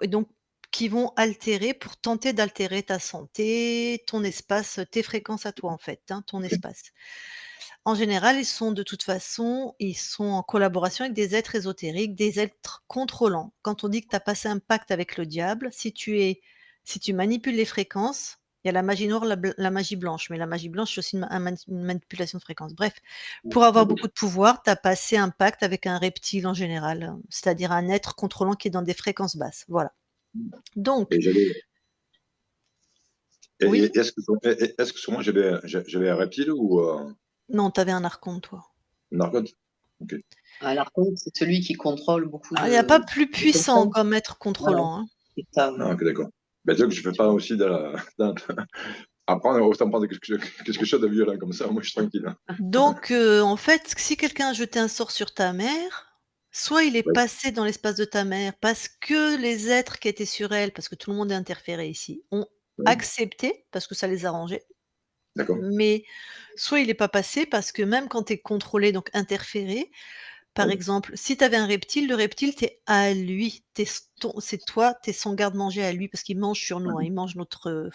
et donc qui vont altérer pour tenter d'altérer ta santé, ton espace, tes fréquences à toi, en fait, hein, ton ok. espace. En général, ils sont en collaboration avec des êtres ésotériques, des êtres contrôlants. Quand on dit que tu as passé un pacte avec le diable, si tu manipules les fréquences, il y a la magie noire, la magie blanche, mais la magie blanche, c'est aussi une manipulation de fréquences. Bref, pour avoir D'accord. beaucoup de pouvoir, tu as passé un pacte avec un reptile en général, c'est-à-dire un être contrôlant qui est dans des fréquences basses, voilà. Donc Et j'avais, oui? est-ce que sur moi j'avais un reptile ou Non, tu avais un archonte, toi. un archonte? Ok. Ah, l'archonte, c'est celui qui contrôle beaucoup Ah, il y a pas de plus puissant personnes. comme être Voilà, contrôlant, hein. c'est ça, oui. Ah, ok, d'accord. Ben, disons que je fais pas aussi de la, apprendre, autant prendre quelque chose de violent comme ça, moi je suis tranquille, hein. Donc en fait, si quelqu'un a jeté un sort sur ta mère, soit il est Ouais, passé dans l'espace de ta mère parce que les êtres qui étaient sur elle, parce que tout le monde est interféré ici, ont ouais, accepté parce que ça les arrangeait. d'accord. Mais soit il est pas passé parce que même quand tu es contrôlé, donc interféré, par Ouais, exemple, si tu avais un reptile, le reptile, tu es à lui, tu es c'est toi, tu es son garde-manger à lui parce qu'il mange sur nous, hein, ouais. il mange notre,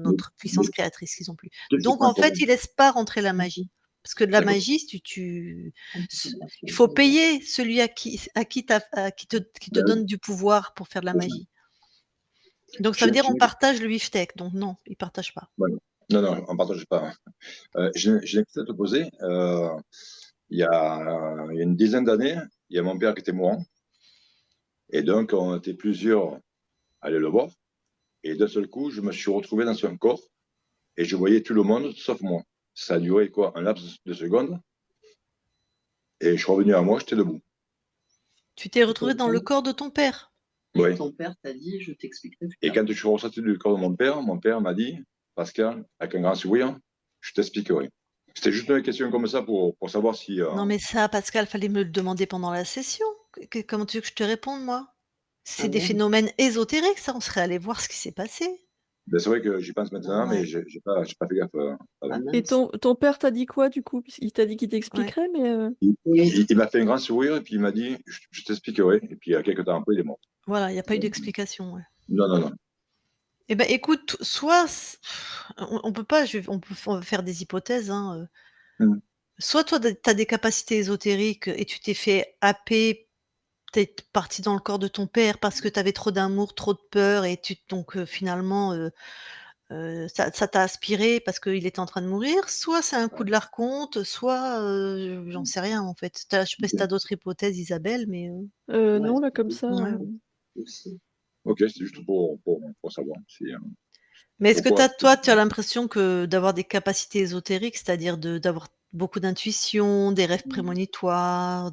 Mais, notre mais puissance créatrice qu'ils ont plus. qu'est-ce qui Donc prend un en fait, problème? il laisse pas rentrer la magie. Parce que de la D'accord. magie, si tu s il faut payer celui à qui te Ben oui. donne du pouvoir pour faire de la Ouais. magie. Donc ça veut J'ai dire j'ai on une- partage le beefsteak, donc non, ils partagent pas. ouais. Non, non, on partage pas, hein. J'ai une question à te poser. Il y a une dizaine d'années, il y a mon père qui était mourant, et donc on était plusieurs à aller le voir, et d'un seul coup, je me suis retrouvé dans son corps, et je voyais tout le monde sauf moi. Ça a duré quoi, un laps de secondes, et je suis revenu à moi, j'étais debout. Tu t'es Et retrouvé dans le corps de ton père? Oui. ton père t'a dit, je t'expliquerai plus Et tard. quand je suis ressorti du corps de mon père m'a dit, Pascal, avec un grand sourire, je t'expliquerai. C'était juste une question comme ça pour savoir si. Non mais ça, Pascal, fallait me le demander pendant la session. Comment tu veux que je te réponde moi? Ah C'est des bon? phénomènes ésotériques ça, on serait allé voir ce qui s'est passé. Ben, c'est vrai que j'y pense maintenant, mais Ouais, j'ai pas fait gaffe Ah avant. Et mince. ton père t'a dit quoi du coup? Il t'a dit qu'il ouais. t'expliquerait, mais Oui. Il m'a fait un grand sourire et puis il m'a dit, je t'expliquerai. Et puis quelques temps après, il est mort. Voilà, il y a pas eu d'explication, ouais. Non, non, non. Eh ben, écoute, soit on peut pas, on va faire des hypothèses, hein, Hmm. soit toi tu as des capacités ésotériques et tu t'es fait happer, tu es parti dans le corps de ton père parce que tu avais trop d'amour, trop de peur et donc finalement, ça t'a aspiré parce qu'il était en train de mourir, soit c'est un coup de l'archonte, soit, j'en sais rien en fait. Je sais pas si tu as Ok, d'autres hypothèses Isabelle, mais Ouais, non là comme ça, ouais. aussi. ok, c'est juste pour savoir si, Mais est-ce que pourquoi. toi, tu as l'impression que d'avoir des capacités ésotériques, c'est-à-dire d'avoir beaucoup d'intuition, des rêves prémonitoires,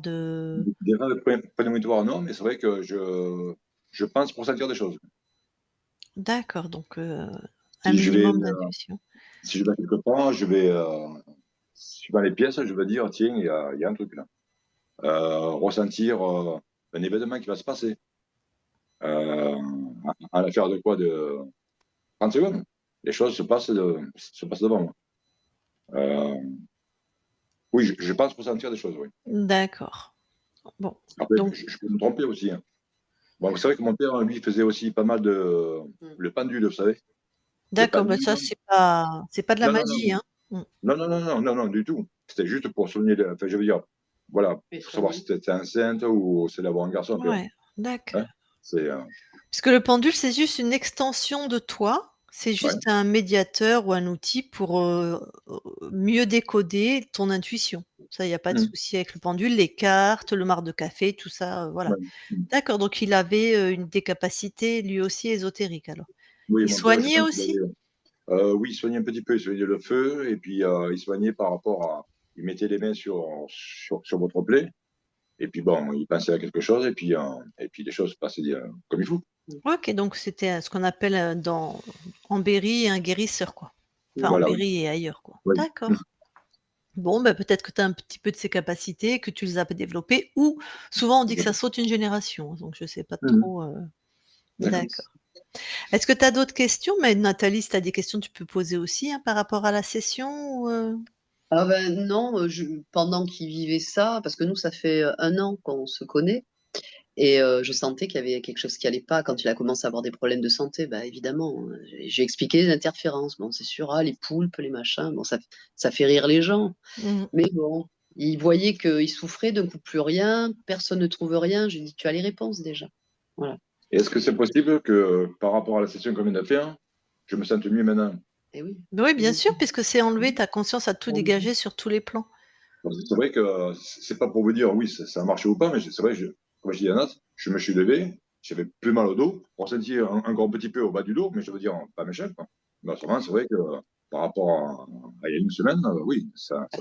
Des rêves prémonitoires, non, mais c'est vrai que je pense pour sentir des choses. d'accord, donc un Si je vais, minimum d'intuition. si je vais quelque part, suivant les pièces, je vais dire, tiens, il y a un truc là. Ressentir un événement qui va se passer. Euh, à l'affaire de quoi? De 30 secondes. Les choses se passent devant moi. Euh, Oui, je pense ressentir des choses, oui. D'accord. Bon, Après, donc je peux me tromper aussi, hein. Bon, c'est vrai que mon père, lui, faisait aussi pas mal de Mmh. le pendule, vous savez? Le d'accord, bah, pendule. ça c'est pas de la Non, non, non, magie, hein? Mmh. non, non, non, non, non, non, du tout. C'était juste pour soigner enfin, je veux dire, voilà, Et pour savoir soigner. si tu étais enceinte ou c'est d'avoir un garçon, tu vois? Ouais, d'accord. Hein? C'est, Parce que le pendule, c'est juste une extension de toi, c'est ouais. juste un médiateur ou un outil pour, mieux décoder ton intuition. Ça, il y a pas de Mmh. souci avec le pendule, les cartes, le marc de café, tout ça, voilà. Ouais. Mmh. D'accord, donc il avait, des capacités lui aussi ésotériques alors. Oui, Il mon père, je soignait pense qu'il aussi? avait, oui, il soignait un petit peu, il soignait le feu et puis, il soignait par rapport à il mettait les mains sur votre plaie et puis bon, il pensait à quelque chose et puis les choses passaient, comme il faut. Mmh. OK, donc c'était, ce qu'on appelle, dans en Berry un guérisseur, quoi. Enfin en Mmh. Voilà, oui. Berry et ailleurs, quoi. Oui. Mmh. D'accord. Bon, bah, peut-être que tu as un petit peu de ces capacités, que tu les as développées ou souvent on dit que ça saute une génération, donc je sais pas Mmh. trop, D'accord. d'accord. Est-ce que tu as d'autres questions? Mais Nathalie, si tu as des questions, tu peux poser aussi, hein, par rapport à la session ou? Ah ben non, pendant qu'il vivait ça, parce que nous, ça fait, 1 an qu'on se connaît et je sentais qu'il y avait quelque chose qui allait pas quand il a commencé à avoir des problèmes de santé. Bah, évidemment, j'ai expliqué les interférences. Bon, c'est sûr, ah, les poulpes, les machins, bon, ça fait rire les gens. Mmh. Mais bon, il voyait qu'il souffrait, d'un coup plus rien, personne ne trouve rien. J'ai dit: «Tu as les réponses déjà». Voilà. Et est-ce que c'est possible que, par rapport à la session qu'on vient de faire, je me sente mieux maintenant? Et oui. Oui, Et bien oui. sûr, puisque c'est enlevé, ta conscience a tout dégagé sur tous les plans. Parce que c'est vrai que c'est pas pour vous dire oui, ça a marché ou pas, mais c'est vrai, comme je dis à Nat, je me suis levé, j'avais plus mal au dos, on sentit encore un petit peu au bas du dos, mais je veux dire, pas méchant, quoi. Mais autrement, c'est vrai que par rapport à il y a une semaine, oui, ça va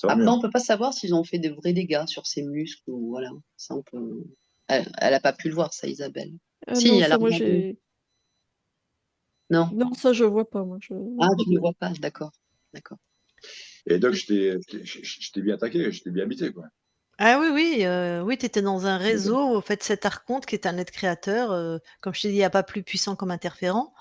Après, mieux. on peut pas savoir s'ils ont fait de vrais dégâts sur ses muscles ou voilà. Ça, on peut elle a pas pu le voir ça, Isabelle. Si, Non, elle a ça moi regardé. j'ai Non? non, ça je vois pas moi, je Ah, tu ne le vois pas, d'accord. D'accord. Et donc, je t'ai bien attaqué, je t'ai bien habité, quoi. Ah oui, oui, oui, tu étais dans un réseau, au fait, cet archonte qui est un être créateur, comme je t'ai dit, il y a pas plus puissant comme interférent,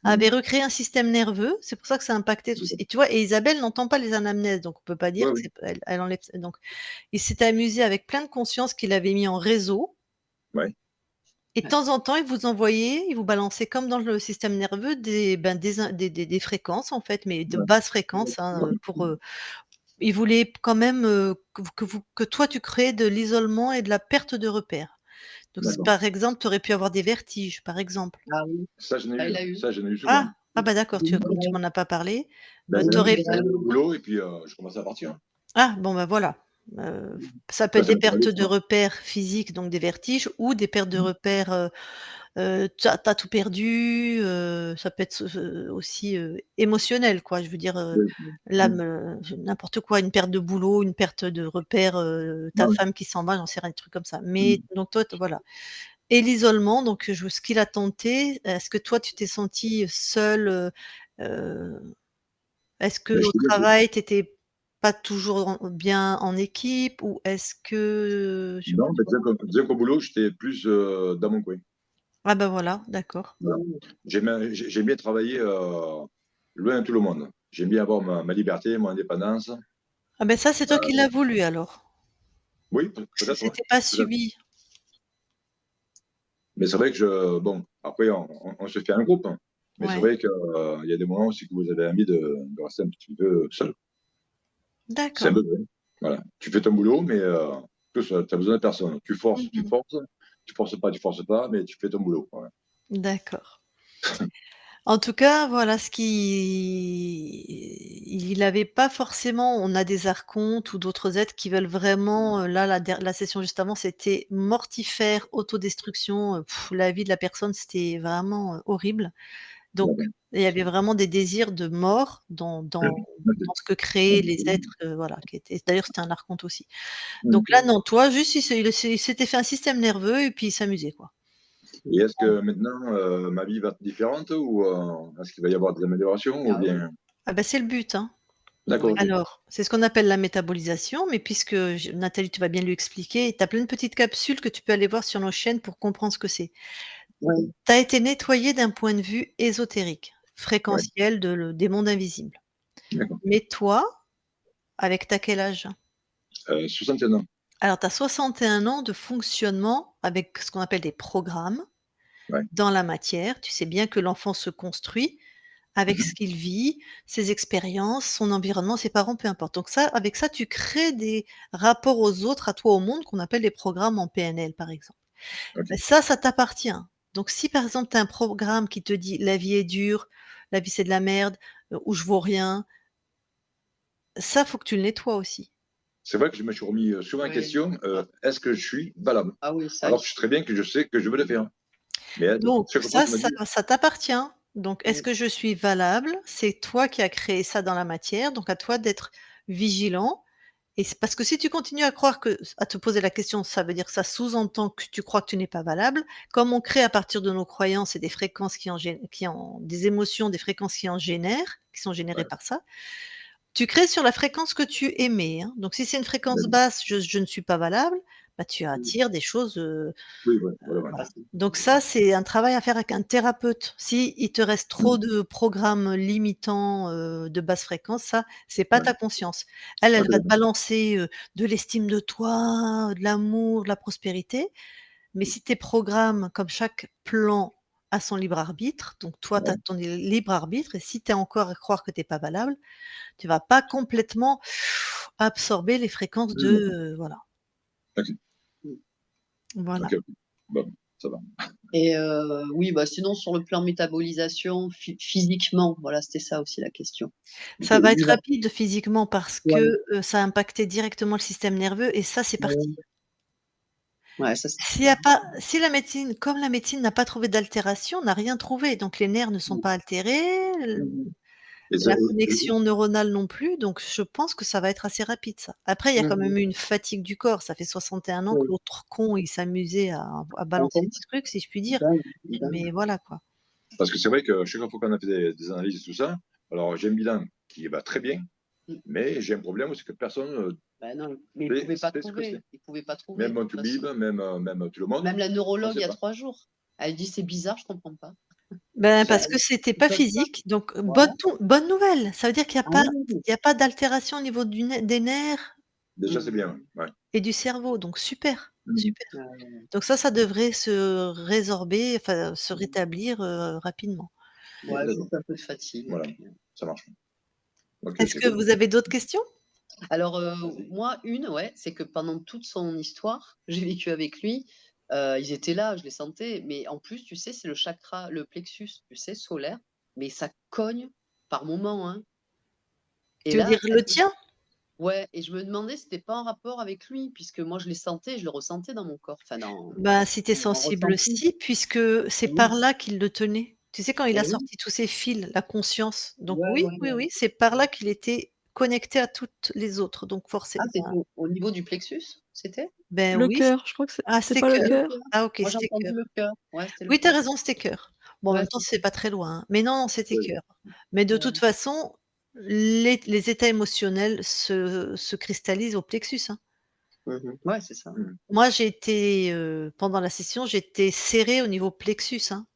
avait Mmh. recréé un système nerveux, c'est pour ça que ça impactait tout et tu vois? Et Isabelle n'entend pas les anamnèses, donc on peut pas Ouais, dire que ouais, c'est elle enlève donc il s'était amusé avec plein de consciences qu'il avait mis en réseau ouais, et de Ouais. temps en temps, il vous balançait comme dans le système nerveux des fréquences, en fait, mais de ouais, basse fréquence, hein, pour, il voulait quand même, que toi tu crées de l'isolement et de la perte de repères. Donc s d'accord. par exemple, tu aurais pu avoir des vertiges, par exemple. Ah oui, ça il a eu. Ça, j'en ai eu souvent. Ah! Ah bah d'accord, Des tu comme tu migraines, m'en as pas parlé, Ben, tu aurais j'allais au boulot et puis, je commençais à partir. ah bon bah voilà, ça peut Ça, être ça des m'est arrivé pertes de souvent. repères physiques, donc des vertiges ou des pertes de Mmh. repères, tu as tout perdu, ça peut être aussi, émotionnel quoi. Je veux dire, Oui. l'âme, Mmh. n'importe quoi, une perte de boulot, une perte de repères, Ouais, ta ouais. femme qui s'en va, j'en sais rien, des trucs comme ça. Mais Mmh. donc toi, voilà et l'isolement donc ce qu'il a tenté, est-ce que toi tu t'es sentie seule, est-ce Ben, qu'au je te dis, travail tu étais pas toujours bien en équipe ou est-ce que je sais pas non, ben, trop? disons qu'au boulot, j'étais plus, dans mon coin. Ah bah voilà, d'accord. Voilà. J'aime bien travailler, loin de tout le monde. J'aime bien avoir ma liberté, mon indépendance. Ah ben ça, c'est toi qui l'as voulu alors? Oui, peut-être, ouais, C'était pas peut-être. subi? Mais c'est vrai que bon, après on se fait un groupe, hein, mais c'est Ouais, vrai que, il y a des moments aussi que vous avez envie de rester un petit peu seul. C'est un d'accord. peu vrai. Voilà. Tu fais ton boulot, mais tout seul, tu as besoin de personne. Mmh. Tu forces pas, mais tu fais ton boulot, voilà. D'accord. En tout cas, voilà ce qui il avait pas forcément on a des archontes ou d'autres êtres qui veulent vraiment, là, la session juste avant, c'était mortifère, autodestruction, la vie de la personne, c'était vraiment, horrible. Donc D'accord. il y avait vraiment des désirs de mort dans ce que créaient les êtres, voilà, qui étaient d'ailleurs, c'était un archonte aussi. Donc là, Mmh. non, toi, juste, il s'était fait un système nerveux et puis il s'amusait, quoi. Et est-ce que maintenant, ma vie va être différente ou, est-ce qu'il va y avoir des améliorations ou Ah oui. bien Ah bah, c'est le but, hein. d'accord, Oui. OK. Alors, c'est ce qu'on appelle la métabolisation, mais puisque Nathalie, tu vas bien lui expliquer, tu as plein de petites capsules que tu peux aller voir sur nos chaînes pour comprendre ce que c'est. Oui. Tu as été nettoyé d'un point de vue ésotérique, Ouais, fréquentiel des mondes invisibles. d'accord. Mais toi, avec tu quel âge? 61 ans. Alors, tu as 61 ans de fonctionnement avec ce qu'on appelle des programmes Ouais. dans la matière. Tu sais bien que l'enfant se construit avec ce Mmh. qu'il vit, ses expériences, son environnement, ses parents, peu importe. Donc ça, avec ça, tu crées des rapports aux autres, à toi, au monde, qu'on appelle des programmes en PNL, par exemple. OK. Bah, ça t'appartient. Donc si, par exemple, tu as un programme qui te dit: «La vie est dure, la vie c'est de la merde, ou je vaux rien», ça, faut que tu le nettoies aussi. C'est vrai que je me suis remis, souvent en Oui. question, est-ce que je suis valable? Ah oui, ça, Alors que je sais très bien que je sais que je veux le faire. Mais Donc chaque fois ça je me dis ça t'appartient. Donc est-ce oui. que je suis valable? C'est toi qui as créé ça dans la matière, donc à toi d'être vigilant. Et c'est parce que si tu continues à croire que à te poser la question, ça veut dire que ça sous-entend que tu crois que tu n'es pas valable. Comme on crée à partir de nos croyances et des fréquences qui en des émotions, des fréquences qui en génèrent, qui sont générées ouais, par ça, tu crées sur la fréquence que tu émets, hein. Donc si c'est une fréquence d'accord. basse, je ne suis pas valable, bah, tu Mmh. attires des choses, Oui, ouais, voilà, voilà. Ah, voilà. c'est Donc ouais. ça, c'est un travail à faire avec un thérapeute. Si il te reste trop Mmh. de programmes limitants, de basse fréquence, ça, c'est pas Ouais. ta conscience. Elle, OK, elle va te d'accord. balancer, de l'estime de toi, de l'amour, de la prospérité. Mais si tes programmes, comme chaque plan a son libre arbitre, donc toi, tu as Ouais. ton libre arbitre et si tu es encore à croire que tu es pas valable, tu vas pas complètement absorber les fréquences de, Mmh, d'accord. voilà. OK. Mmh. Voilà. OK, OK. Bon, ça va. Et oui, bah, sinon sur le plan métabolisation, physiquement, voilà, c'était ça aussi la question. Ça va être Il va rapide physiquement parce que, ouais, ça a impacté directement le système nerveux et ça, c'est parti. ouais, ouais, ça c'est S'il y a super. pas si la médecine comme la médecine n'a pas trouvé d'altération, n'a rien trouvé, donc les nerfs ne sont Mmh. pas altérés, Mmh. Et ça la et connexion neuronale non plus, donc je pense que ça va être assez rapide ça. Après, il y a quand Mmh. même eu une fatigue du corps, ça fait 61 ans que Oui, l'autre con, il s'amusait à tu rends balancer compte? des trucs, si je puis dire, Dingue, dingue. mais voilà quoi. parce que c'est vrai que chaque fois qu'on a fait des analyses et tout ça, alors j'ai un bilan qui va très bien, Mmh. mais j'ai un problème, c'est que personne, Bah, non, mais ils sait pouvaient pas sait ce que c'est. trouver, ils pouvaient pas trouver Même de mon toute toubib, façon. même tout le monde, Même la on neurologue il sait y a pas. 3 jours, elle dit: «C'est bizarre, je comprends pas». Ben, Bah, parce que c'était ils pas peuvent pas. physique, donc Voilà. bonne nouvelle, ça veut dire qu'il y a Ah pas oui, il y a pas d'altération au niveau des nerfs Déjà, c'est mmh. bien, ouais. et du cerveau, donc super, Mmh. super. Ouais, ouais, Donc ça devrait se résorber, enfin se mmh. rétablir, rapidement. Ouais, D'accord. juste un peu de fatigue et Voilà, puis, ça marche. OK, Est-ce c'est que cool. vous avez d'autres questions? alors, moi, une, ouais, c'est que pendant toute son histoire, j'ai vécu avec lui, ils étaient là, je les sentais, mais en plus, tu sais, c'est le chakra, le plexus, tu sais, solaire, mais ça cogne par moments, hein. Et Tu veux dire là, le tien? ouais, et je me demandais si c'était pas en rapport avec lui, puisque moi je les sentais, je le ressentais dans mon corps, enfin Bah, si tu es dans mon sensible, ressenti. si, puisque c'est Oui, par là qu'il le tenait. Tu sais, quand il a et oui, sorti tous ses fils, la conscience, donc ouais, oui, ouais, oui, ouais. oui, c'est par là qu'il était connecté à toutes les autres, donc Ah, forcément, c'était au niveau du plexus, c'était? ben Le oui, cœur, je crois que ah, c'est c'était pas le C'était cœur. le cœur? cœur? Ah OK, Moi j'ai c'était entendu cœur. le cœur. Ouais, c'était le Oui, tu as cœur. raison, c'était cœur. Bon, en Ouais, même temps, c'est c'est pas très loin, hein, mais non, non, c'était Oui, cœur. Mais de toute ouais. façon, les états émotionnels se cristallisent au plexus, hein. Mmh. Ouais, c'est ça. mmh. Moi, j'ai été, pendant la session, j'étais serrée au niveau plexus, hein,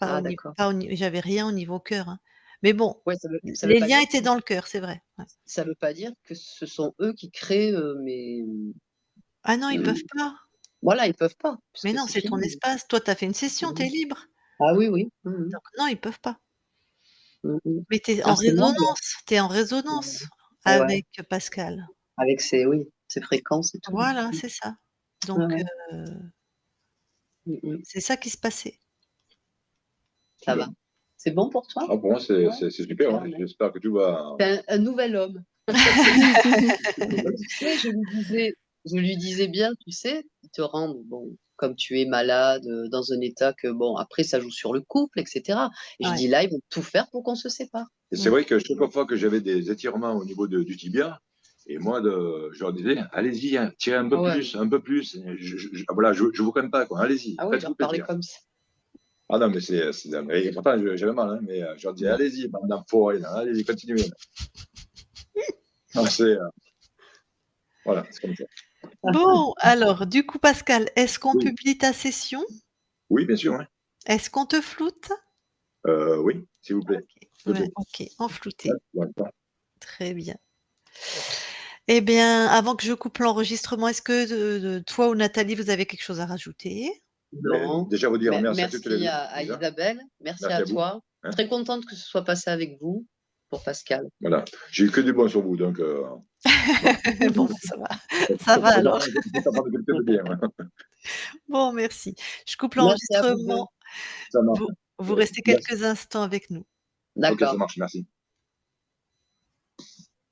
Ah d'accord. pas au ni j'avais rien au niveau cœur, hein. Mais bon, Ouais, ça veut les pas liens dire étaient dans le cœur, c'est vrai, ouais. ça veut pas dire que ce sont eux qui créent, Ah non, ils peuvent mmh, pas. voilà, ils peuvent pas, Mais puisque non, c'est c'est ton fini. espace. Toi, tu as fait une session, tu es Mmh. libre. Ah oui, oui. Mmh mh. Donc non, ils peuvent pas. Mmh mh. Mais tu es en Ah, c'est moi alors. résonance, tu es en Ouais. résonance Ouais, avec Pascal. avec ses oui, ses fréquences et tout. Voilà, c'est ça. Ouais, Donc ouais. Mmh mh. c'est ça qui se passait. Ça va. Bon. C'est bon pour toi? Ah, pour moi, Ouais, c'est super, super, hein. ouais. J'espère que tout va Tu es un nouvel homme. c'est Et tu sais, je lui disais bien, tu sais, ils te rendent bon, comme tu es malade, dans un état que bon, après ça joue sur le couple et cetera. Et je Ouais. dis: «Là, ils vont tout faire pour qu'on se sépare». et c'est Mmh. vrai que chaque fois que j'avais des étirements au niveau du tibia et moi je leur disais: «Allez-y, hein, tirez Ah ouais. un peu plus, voilà, je vous crains pas quoi, allez-y, Ah oui, je leur faites-vous parlais plaisir». comme ça. Ah non, mais et pourtant j'avais mal, hein, mais je leur disais: Bon. «Allez-y, bande d'enfoirés là, allez-y, continuez là». Non, voilà, c'est comme ça. Bon, alors du coup, Pascal, est-ce qu'on Oui, publie ta session? oui, bien sûr, ouais. Est-ce qu'on te floute? Oui, s'il vous plaît, OK. s'il vous Ouais, plaît. OK, en Ouais, flouté. d'accord. Très bien. Eh bien, avant que je coupe l'enregistrement, est-ce que, toi ou Nathalie, vous avez quelque chose à rajouter? Non. Déjà vous dire Mais merci à toutes les merci 2, à déjà. Isabelle, merci Merci à à vous, toi. hein. Très contente que ce soit passé avec vous, pour Pascal. Voilà. J'ai eu que du bon sur vous, donc voilà. Bon, bah, ça va. Ça va alors. Faut t'apprendre quelqu'un de bien. Bon, merci. Je coupe Merci à vous 2. l'enregistrement. Ça marche. Vous restez Merci. quelques instants avec nous. OK, ça D'accord. marche, merci.